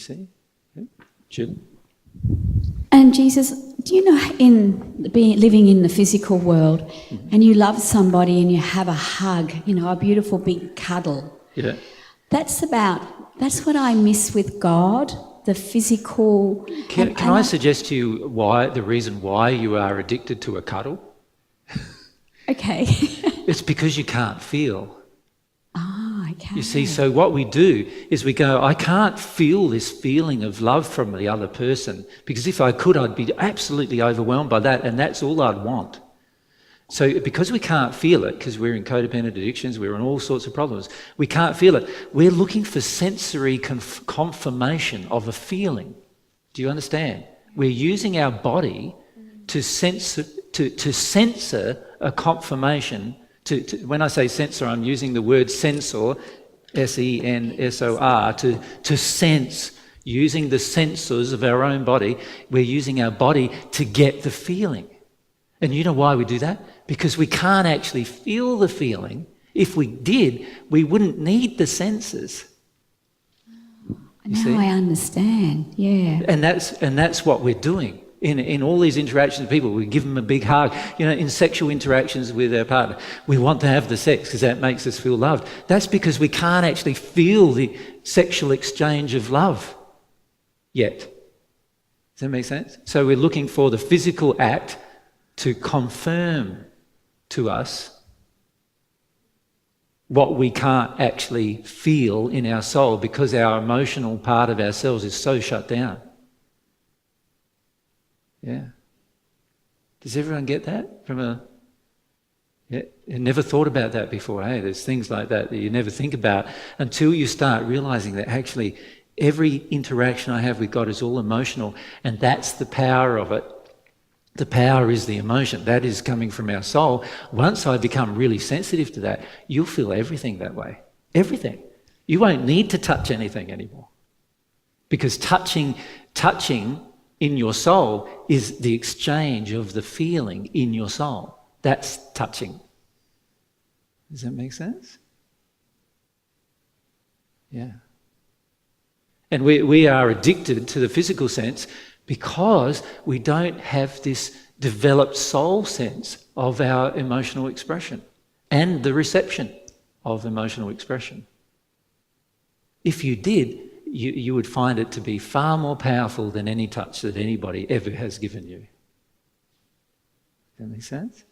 see? Yeah. Jill? And Jesus, do you know, living in the physical world, and you love somebody and you have a hug, a beautiful big cuddle. Yeah. That's what I miss with God, the physical. Can I suggest to you the reason why you are addicted to a cuddle? Okay. It's because you can't feel. Ah, okay. You see, so what we do is we go, I can't feel this feeling of love from the other person, because if I could, I'd be absolutely overwhelmed by that, and that's all I'd want. So because we can't feel it, because we're in codependent addictions, we're in all sorts of problems, we can't feel it. We're looking for sensory confirmation of a feeling. Do you understand? We're using our body to censor a confirmation. When I say censor, I'm using the word sensor, S-E-N-S-O-R, to sense, using the sensors of our own body. We're using our body to get the feeling. And you know why we do that? Because we can't actually feel the feeling. If we did, we wouldn't need the senses. Now I understand, yeah. And that's what we're doing. In all these interactions with people, we give them a big hug. In sexual interactions with our partner, we want to have the sex because that makes us feel loved. That's because we can't actually feel the sexual exchange of love yet. Does that make sense? So we're looking for the physical act to confirm to us what we can't actually feel in our soul because our emotional part of ourselves is so shut down. Yeah. Does everyone get that? I never thought about that before. Hey, there's things like that you never think about until you start realizing that actually every interaction I have with God is all emotional, and that's the power of it. The power is the emotion. That is coming from our soul. Once I become really sensitive to that, you'll feel everything that way. Everything. You won't need to touch anything anymore. Because touching in your soul is the exchange of the feeling in your soul. That's touching. Does that make sense? Yeah. And we are addicted to the physical sense because we don't have this developed soul sense of our emotional expression and the reception of emotional expression. If you did, you would find it to be far more powerful than any touch that anybody ever has given you. Does that make sense?